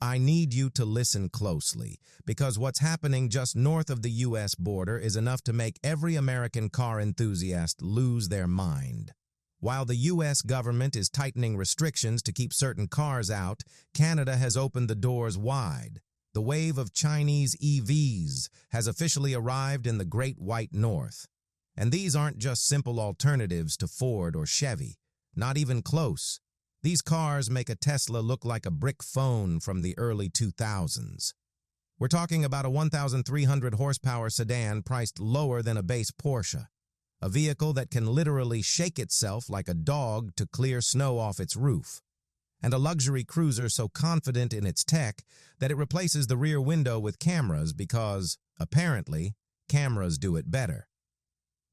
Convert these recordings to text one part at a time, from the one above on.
I need you to listen closely, because what's happening just north of the U.S. border is enough to make every American car enthusiast lose their mind. While the U.S. government is tightening restrictions to keep certain cars out, Canada has opened the doors wide. The wave of Chinese EVs has officially arrived in the Great White North. And these aren't just simple alternatives to Ford or Chevy. Not even close. These cars make a Tesla look like a brick phone from the early 2000s. We're talking about a 1,300 horsepower sedan priced lower than a base Porsche. A vehicle that can literally shake itself like a dog to clear snow off its roof. And a luxury cruiser so confident in its tech that it replaces the rear window with cameras because, apparently, cameras do it better.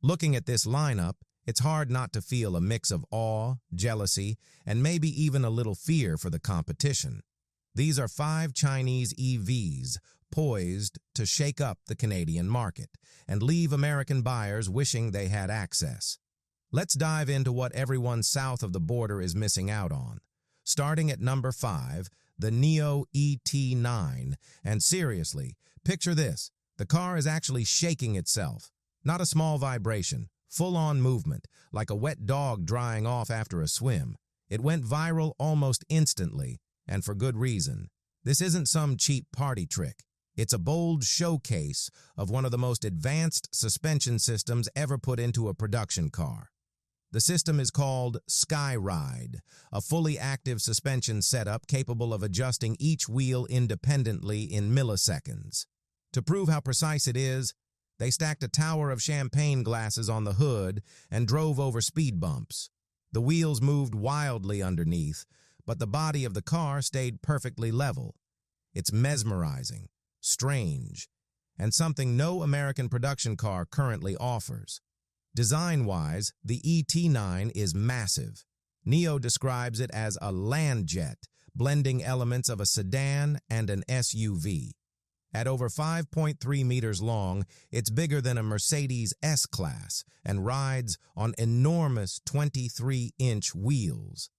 Looking at this lineup, it's hard not to feel a mix of awe, jealousy, and maybe even a little fear for the competition. These are 5 Chinese EVs poised to shake up the Canadian market and leave American buyers wishing they had access. Let's dive into what everyone south of the border is missing out on. Starting at number 5, the NIO ET9. And seriously, picture this. The car is actually shaking itself. Not a small vibration. Full-on movement, like a wet dog drying off after a swim. It went viral almost instantly, and for good reason. This isn't some cheap party trick. It's a bold showcase of one of the most advanced suspension systems ever put into a production car. The system is called SkyRide, a fully active suspension setup capable of adjusting each wheel independently in milliseconds. To prove how precise it is, they stacked a tower of champagne glasses on the hood and drove over speed bumps. The wheels moved wildly underneath, but the body of the car stayed perfectly level. It's mesmerizing, strange, and something no American production car currently offers. Design-wise, the ET9 is massive. NIO describes it as a land jet, blending elements of a sedan and an SUV. At over 5.3 meters long, it's bigger than a Mercedes S-Class and rides on enormous 23-inch wheels.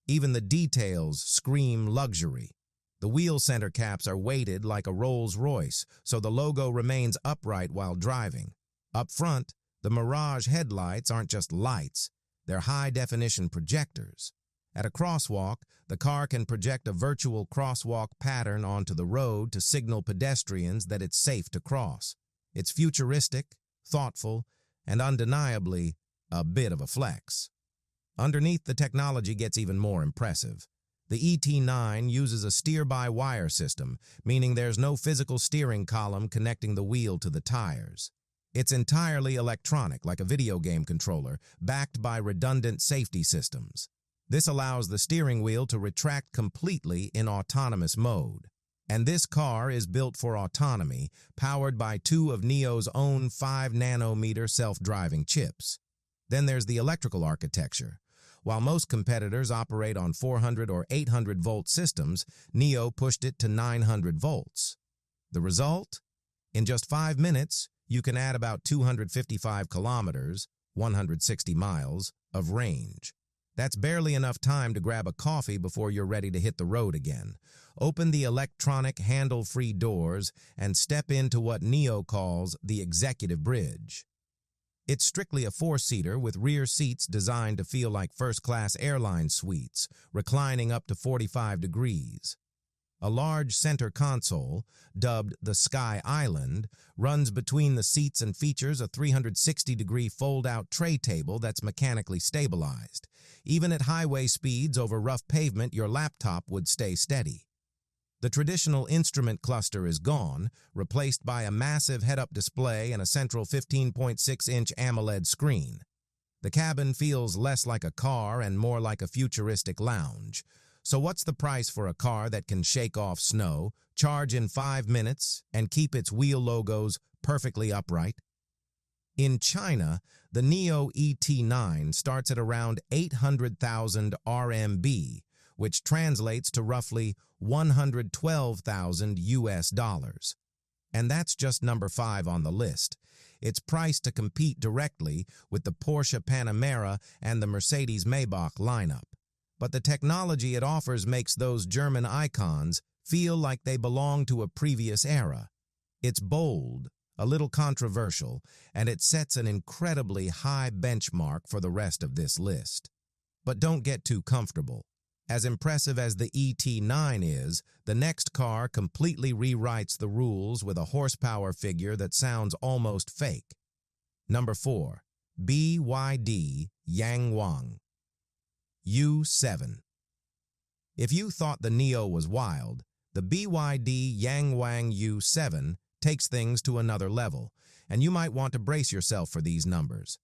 Even the details scream luxury. The wheel center caps are weighted like a Rolls-Royce, so the logo remains upright while driving. Up front, the Mirage headlights aren't just lights, they're high-definition projectors. At a crosswalk, the car can project a virtual crosswalk pattern onto the road to signal pedestrians that it's safe to cross. It's futuristic, thoughtful, and undeniably a bit of a flex. Underneath, the technology gets even more impressive. The ET9 uses a steer-by-wire system, meaning there's no physical steering column connecting the wheel to the tires. It's entirely electronic, like a video game controller, backed by redundant safety systems. This allows the steering wheel to retract completely in autonomous mode. And this car is built for autonomy, powered by 2 of NIO's own 5-nanometer self-driving chips. Then there's the electrical architecture. While most competitors operate on 400 or 800-volt systems, NIO pushed it to 900 volts. The result? In just 5 minutes, you can add about 255 kilometers, 160 miles, of range. That's barely enough time to grab a coffee before you're ready to hit the road again. Open the electronic handle-free doors and step into what NIO calls the executive bridge. It's strictly a 4-seater with rear seats designed to feel like first-class airline suites, reclining up to 45 degrees. A large center console, dubbed the Sky Island, runs between the seats and features a 360-degree fold-out tray table that's mechanically stabilized. Even at highway speeds over rough pavement, your laptop would stay steady. The traditional instrument cluster is gone, replaced by a massive head-up display and a central 15.6-inch AMOLED screen. The cabin feels less like a car and more like a futuristic lounge. So what's the price for a car that can shake off snow, charge in 5 minutes, and keep its wheel logos perfectly upright? In China, the NIO ET9 starts at around 800,000 RMB, which translates to roughly 112,000 US dollars. And that's just number 5 on the list. It's priced to compete directly with the Porsche Panamera and the Mercedes Maybach lineup. But the technology it offers makes those German icons feel like they belong to a previous era. It's bold, a little controversial, and it sets an incredibly high benchmark for the rest of this list. But don't get too comfortable. As impressive as the ET9 is, the next car completely rewrites the rules with a horsepower figure that sounds almost fake. Number 4. BYD Yangwang U7. If you thought the Neo was wild, the BYD Yangwang U7 takes things to another level, and you might want to brace yourself for these numbers.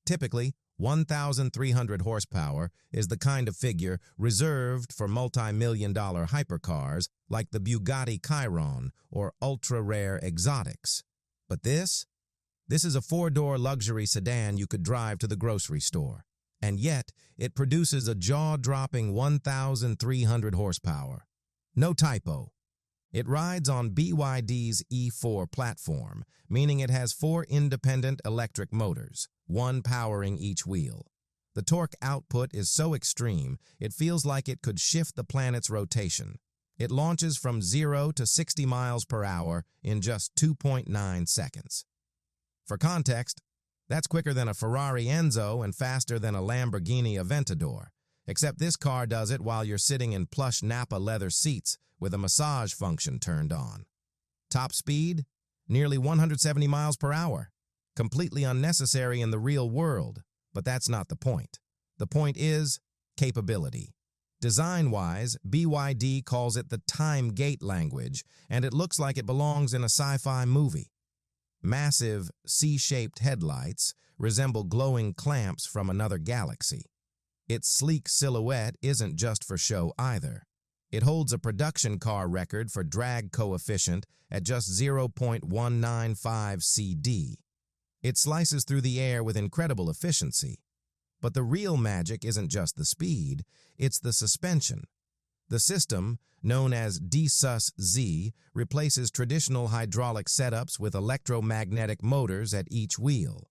Typically, 1,300 horsepower is the kind of figure reserved for multi-million-dollar hypercars like the Bugatti Chiron or ultra-rare exotics. But this is a four-door luxury sedan you could drive to the grocery store. And yet, it produces a jaw-dropping 1,300 horsepower. No typo. It rides on BYD's E4 platform, meaning it has 4 independent electric motors, one powering each wheel. The torque output is so extreme, it feels like it could shift the planet's rotation. It launches from 0 to 60 miles per hour in just 2.9 seconds. For context, that's quicker than a Ferrari Enzo and faster than a Lamborghini Aventador, except this car does it while you're sitting in plush Napa leather seats with a massage function turned on. Top speed? Nearly 170 miles per hour. Completely unnecessary in the real world, but that's not the point. The point is capability. Design-wise, BYD calls it the time gate language, and it looks like it belongs in a sci-fi movie. Massive, C-shaped headlights resemble glowing clamps from another galaxy. Its sleek silhouette isn't just for show either. It holds a production car record for drag coefficient at just 0.195 CD. It slices through the air with incredible efficiency. But the real magic isn't just the speed, it's the suspension. The system, known as DSUS-Z, replaces traditional hydraulic setups with electromagnetic motors at each wheel.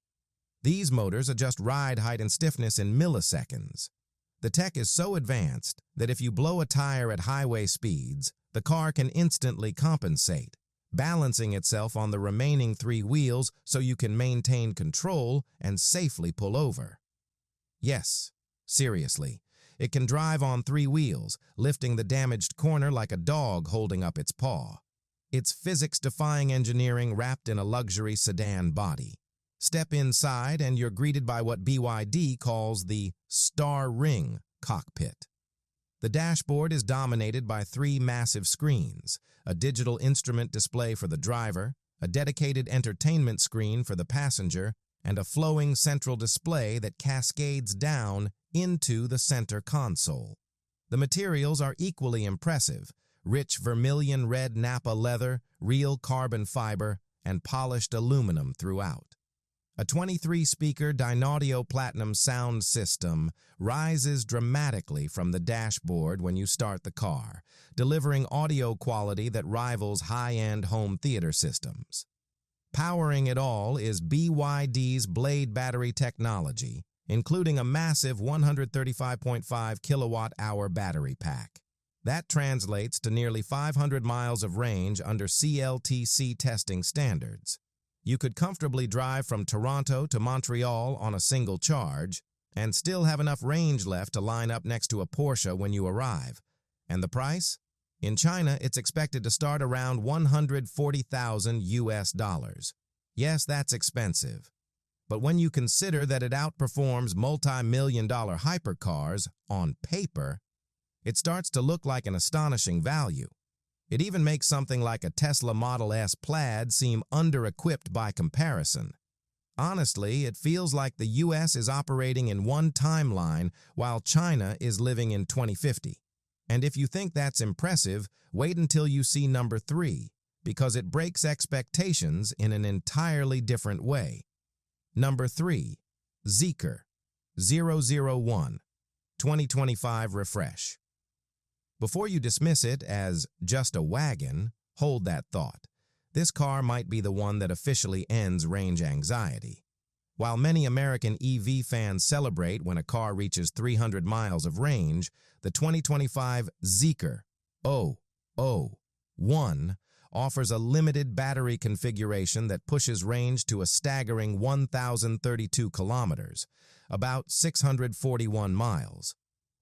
These motors adjust ride height and stiffness in milliseconds. The tech is so advanced that if you blow a tire at highway speeds, the car can instantly compensate, balancing itself on the remaining 3 wheels so you can maintain control and safely pull over. Yes, seriously. It can drive on 3 wheels, lifting the damaged corner like a dog holding up its paw. It's physics-defying engineering wrapped in a luxury sedan body. Step inside and you're greeted by what BYD calls the Star Ring cockpit. The dashboard is dominated by 3 massive screens, a digital instrument display for the driver, a dedicated entertainment screen for the passenger, and a flowing central display that cascades down into the center console. The materials are equally impressive: rich vermilion red Napa leather, real carbon fiber, and polished aluminum throughout. A 23-speaker Dynaudio Platinum sound system rises dramatically from the dashboard when you start the car, delivering audio quality that rivals high-end home theater systems. Powering it all is BYD's Blade battery technology, including a massive 135.5 kilowatt-hour battery pack. That translates to nearly 500 miles of range under CLTC testing standards. You could comfortably drive from Toronto to Montreal on a single charge and still have enough range left to line up next to a Porsche when you arrive. And the price? In China, it's expected to start around $140,000 US. Yes, that's expensive. But when you consider that it outperforms multi-million-dollar hypercars on paper, it starts to look like an astonishing value. It even makes something like a Tesla Model S Plaid seem under-equipped by comparison. Honestly, it feels like the US is operating in one timeline while China is living in 2050. And if you think that's impressive, wait until you see number 3, because it breaks expectations in an entirely different way. Number 3, Zeekr 001 2025 refresh. Before you dismiss it as just a wagon, hold that thought. This car might be the one that officially ends range anxiety. While many American EV fans celebrate when a car reaches 300 miles of range, the 2025 Zeekr, 1 offers a limited battery configuration that pushes range to a staggering 1,032 kilometers, about 641 miles.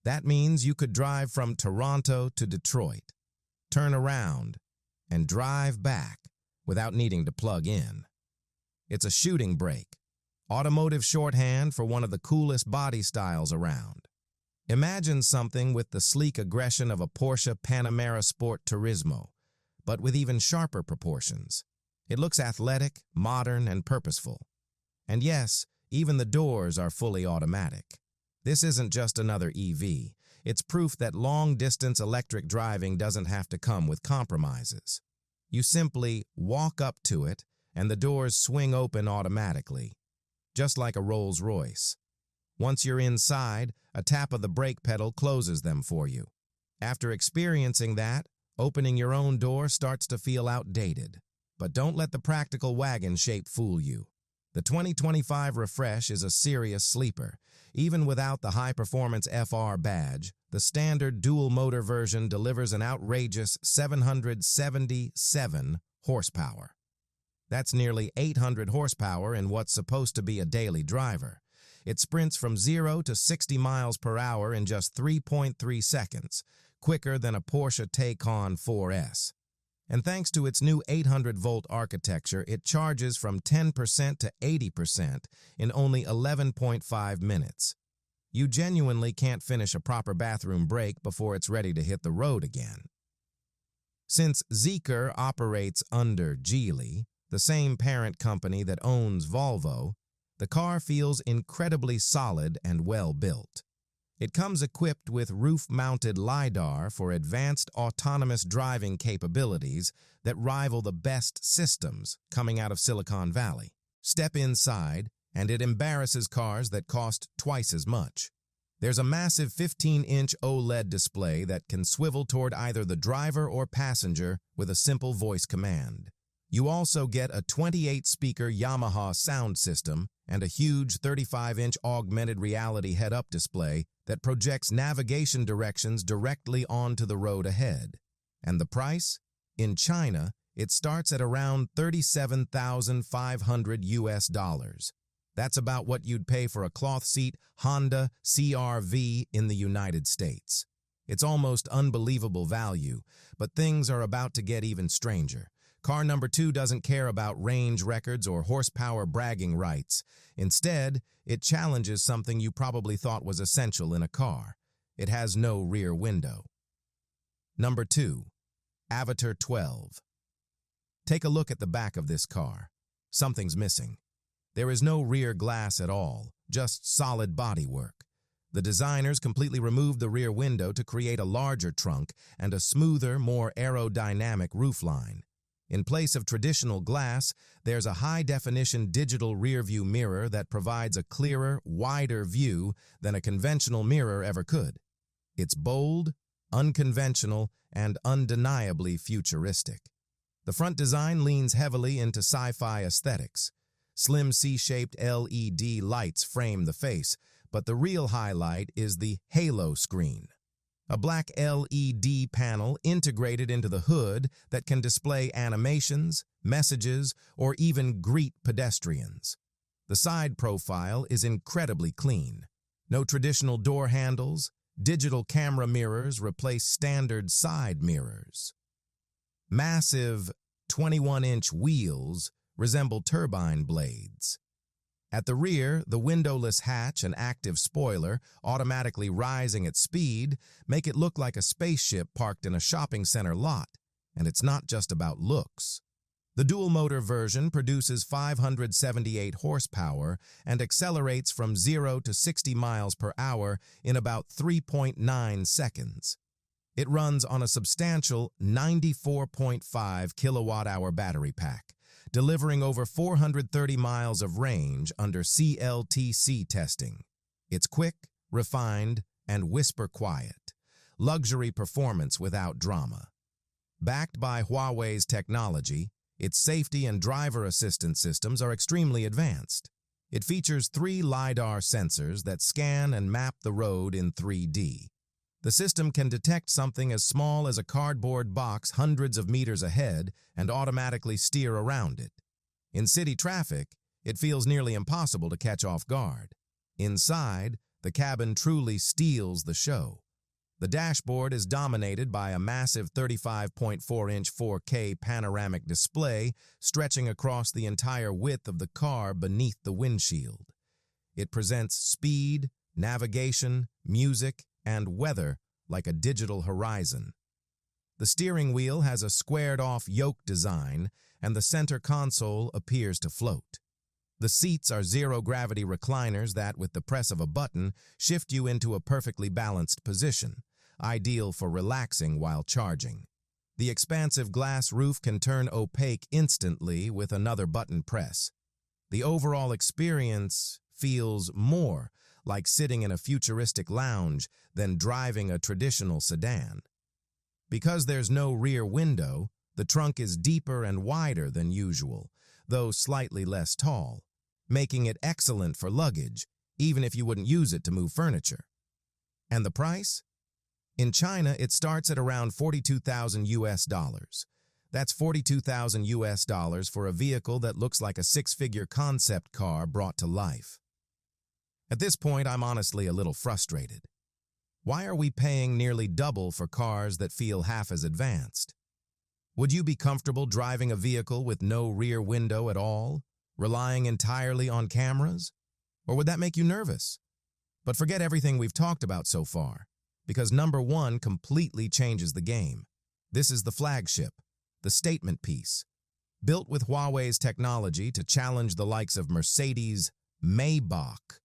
That means you could drive from Toronto to Detroit, turn around, and drive back without needing to plug in. It's a shooting brake, automotive shorthand for one of the coolest body styles around. Imagine something with the sleek aggression of a Porsche Panamera Sport Turismo, but with even sharper proportions. It looks athletic, modern, and purposeful. And yes, even the doors are fully automatic. This isn't just another EV. It's proof that long-distance electric driving doesn't have to come with compromises. You simply walk up to it, and the doors swing open automatically, just like a Rolls-Royce. Once you're inside, a tap of the brake pedal closes them for you. After experiencing that, opening your own door starts to feel outdated. But don't let the practical wagon shape fool you. The 2025 Refresh is a serious sleeper. Even without the high-performance FR badge, the standard dual-motor version delivers an outrageous 777 horsepower. That's nearly 800 horsepower in what's supposed to be a daily driver. It sprints from 0 to 60 miles per hour in just 3.3 seconds, quicker than a Porsche Taycan 4S. And thanks to its new 800-volt architecture, it charges from 10% to 80% in only 11.5 minutes. You genuinely can't finish a proper bathroom break before it's ready to hit the road again. Since Zeekr operates under Geely, the same parent company that owns Volvo, the car feels incredibly solid and well-built. It comes equipped with roof-mounted LiDAR for advanced autonomous driving capabilities that rival the best systems coming out of Silicon Valley. Step inside, and it embarrasses cars that cost twice as much. There's a massive 15-inch OLED display that can swivel toward either the driver or passenger with a simple voice command. You also get a 28-speaker Yamaha sound system and a huge 35-inch augmented reality head-up display that projects navigation directions directly onto the road ahead. And the price? In China, it starts at around $37,500 US. That's about what you'd pay for a cloth-seat Honda CR-V in the United States. It's almost unbelievable value, but things are about to get even stranger. Car number 2 doesn't care about range records or horsepower bragging rights. Instead, it challenges something you probably thought was essential in a car. It has no rear window. Number 2. Avatar 12. Take a look at the back of this car. Something's missing. There is no rear glass at all, just solid bodywork. The designers completely removed the rear window to create a larger trunk and a smoother, more aerodynamic roofline. In place of traditional glass, there's a high-definition digital rear-view mirror that provides a clearer, wider view than a conventional mirror ever could. It's bold, unconventional, and undeniably futuristic. The front design leans heavily into sci-fi aesthetics. Slim C-shaped LED lights frame the face, but the real highlight is the halo screen. A black LED panel integrated into the hood that can display animations, messages, or even greet pedestrians. The side profile is incredibly clean. No traditional door handles, digital camera mirrors replace standard side mirrors. Massive 21-inch wheels resemble turbine blades. At the rear, the windowless hatch and active spoiler, automatically rising at speed, make it look like a spaceship parked in a shopping center lot. And it's not just about looks. The dual-motor version produces 578 horsepower and accelerates from 0 to 60 miles per hour in about 3.9 seconds. It runs on a substantial 94.5 kilowatt-hour battery pack, delivering over 430 miles of range under CLTC testing. It's quick, refined, and whisper quiet. Luxury performance without drama. Backed by Huawei's technology, its safety and driver assistance systems are extremely advanced. It features 3 LiDAR sensors that scan and map the road in 3D. The system can detect something as small as a cardboard box hundreds of meters ahead and automatically steer around it. In city traffic, it feels nearly impossible to catch off guard. Inside, the cabin truly steals the show. The dashboard is dominated by a massive 35.4-inch 4K panoramic display stretching across the entire width of the car beneath the windshield. It presents speed, navigation, music, and weather like a digital horizon. The steering wheel has a squared-off yoke design, and the center console appears to float. The seats are zero-gravity recliners that, with the press of a button, shift you into a perfectly balanced position, ideal for relaxing while charging. The expansive glass roof can turn opaque instantly with another button press. The overall experience feels more like sitting in a futuristic lounge than driving a traditional sedan. Because there's no rear window, the trunk is deeper and wider than usual, though slightly less tall, making it excellent for luggage, even if you wouldn't use it to move furniture. And the price? In China, it starts at around $42,000 US. That's $42,000 US for a vehicle that looks like a six-figure concept car brought to life. At this point, I'm honestly a little frustrated. Why are we paying nearly double for cars that feel half as advanced? Would you be comfortable driving a vehicle with no rear window at all, relying entirely on cameras? Or would that make you nervous? But forget everything we've talked about so far, because number one completely changes the game. This is the flagship, the statement piece, built with Huawei's technology to challenge the likes of Mercedes, Maybach,